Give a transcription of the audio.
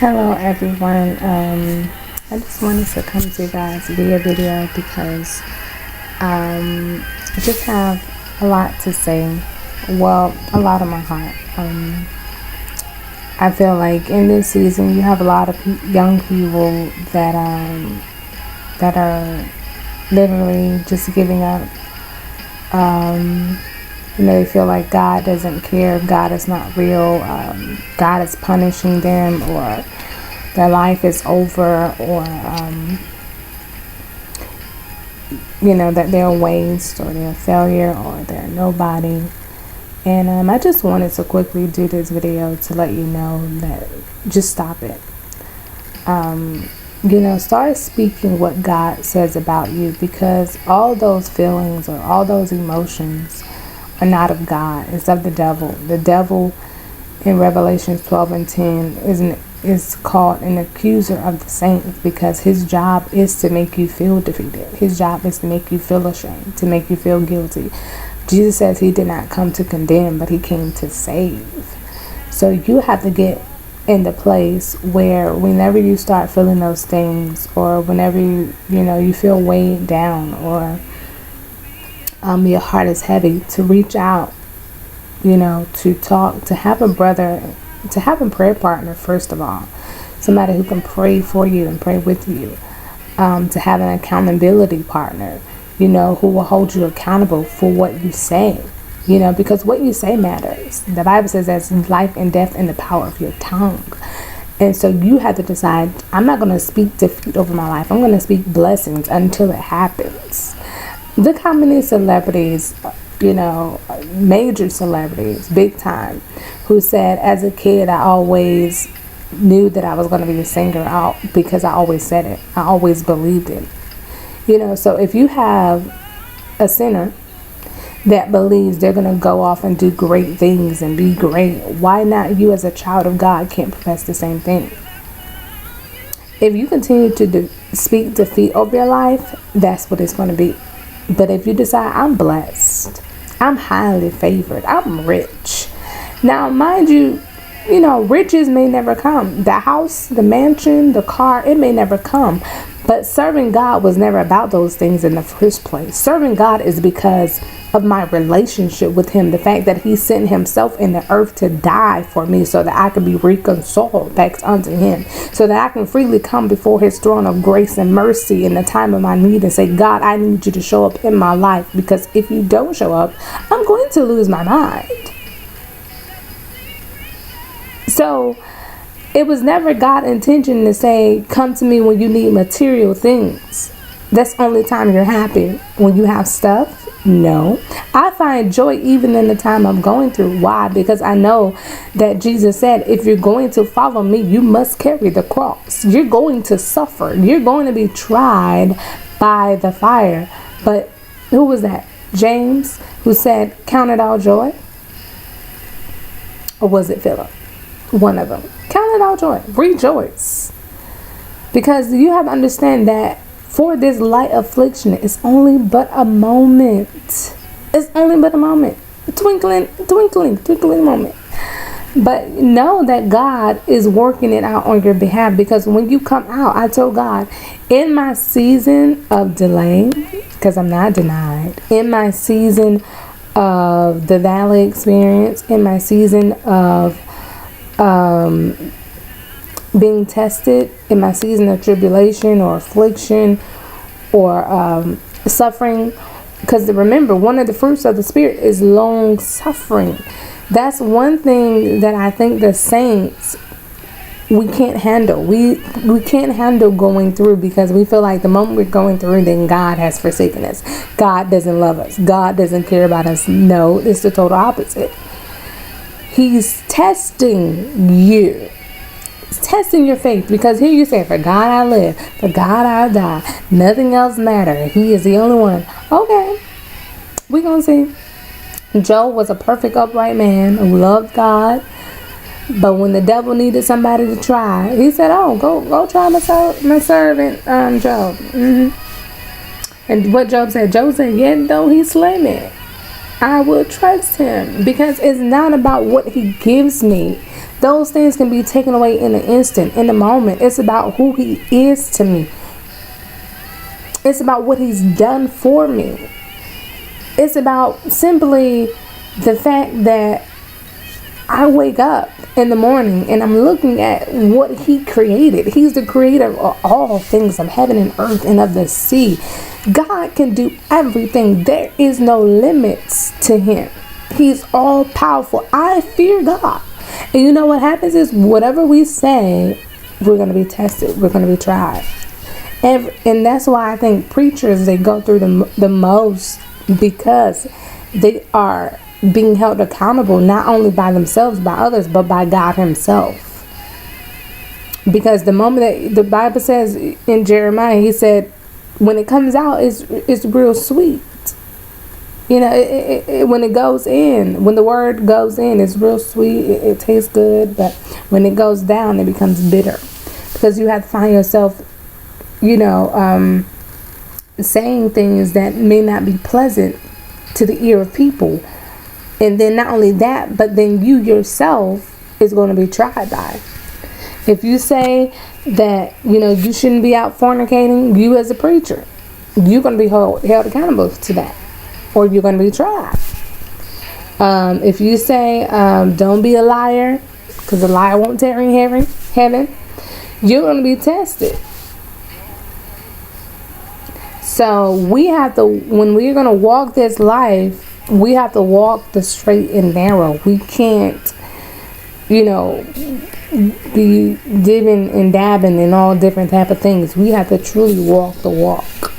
Hello everyone. I just wanted to come to you guys via video because I just have a lot to say. Well, a lot on my heart. I feel like in this season you have a lot of young people that are literally just giving up. They feel like God doesn't care, God is not real, God is punishing them, or their life is over, or that they're a waste, or they're a failure, or they're nobody. And I just wanted to quickly do this video to let you know that just stop it. Start speaking what God says about you, because all those feelings or all those emotions are not of God. It's of the devil. The devil in Revelation 12:10 is called an accuser of the saints, because his job is to make you feel defeated. His job is to make you feel ashamed, to make you feel guilty. Jesus says he did not come to condemn, but he came to save. So you have to get in the place where whenever you start feeling those things, or whenever you feel weighed down, or your heart is heavy, to reach out, to talk, to have a brother, to have a prayer partner, first of all, somebody who can pray for you and pray with you, to have an accountability partner, who will hold you accountable for what you say, because what you say matters. The Bible says there's life and death in the power of your tongue. And so you have to decide, I'm not going to speak defeat over my life. I'm going to speak blessings until it happens. Look how many celebrities, major celebrities, big time, who said, as a kid, I always knew that I was going to be a singer because I always said it. I always believed it. So if you have a sinner that believes they're going to go off and do great things and be great, why not you as a child of God can't profess the same thing? If you continue to speak defeat over your life, that's what it's going to be. But if you decide, I'm blessed, I'm highly favored, I'm rich. Now, mind you, riches may never come. The house, the mansion, the car, it may never come. But serving God was never about those things in the first place. Serving God is because of my relationship with him. The fact that he sent himself in the earth to die for me so that I could be reconciled back unto him, so that I can freely come before his throne of grace and mercy in the time of my need and say, God, I need you to show up in my life, because if you don't show up, I'm going to lose my mind. So it was never God's intention to say, come to me when you need material things. That's the only time you're happy, when you have stuff. No, I find joy even in the time I'm going through. Why? Because I know that Jesus said, if you're going to follow me, you must carry the cross. You're going to suffer. You're going to be tried by the fire. But who was that? James, who said, count it all joy? Or was it Philip? One of them. Count it all joy. Rejoice. Because you have to understand that for this light affliction, it's only but a moment. It's only but a moment. Twinkling moment. But know that God is working it out on your behalf, because when you come out, I told God, in my season of delay, because I'm not denied, in my season of the valley experience, in my season of being tested, in my season of tribulation or affliction or suffering, because remember, one of the fruits of the Spirit is long suffering. That's one thing that I think the saints, we can't handle. We can't handle going through, because we feel like the moment we're going through, then God has forsaken us. God doesn't love us. God doesn't care about us. No, it's the total opposite. He's testing you. He's testing your faith, because here you say, for God I live, for God I die. Nothing else matters. He is the only one. Okay, we're going to see. Job was a perfect upright man who loved God. But when the devil needed somebody to try, he said, oh, go try my servant, Job. And what Job said, yet though he slay me, I will trust him, because it's not about what he gives me, Those things can be taken away in an instant, in a moment. It's about who he is to me. It's about what he's done for me. It's about simply the fact that I wake up in the morning and I'm looking at what he created. He's the creator of all things, of heaven and earth and of the sea. God can do everything. There is no limits to him. He's all powerful. I fear God. And you know what happens is, whatever we say, we're going to be tested. We're going to be tried. And that's why I think preachers, they go through the most, because they are being held accountable, not only by themselves, by others, but by God himself. Because the moment that the Bible says in Jeremiah, he said, when it comes out, it's real sweet. You know, when it goes in, when the word goes in, it's real sweet. It tastes good. But when it goes down, it becomes bitter. Because you have to find yourself, you know, saying things that may not be pleasant to the ear of people. And then not only that, but then you yourself is going to be tried by it. If you say that, you know, you shouldn't be out fornicating, you as a preacher, you're going to be held accountable to that. Or you're going to be tried. If you say, don't be a liar, because a liar won't tarry in heaven, you're going to be tested. So we have to, when we're going to walk this life, we have to walk the straight and narrow. We can't, you know, be dibbing and dabbing and all different type of things. We have to truly walk the walk.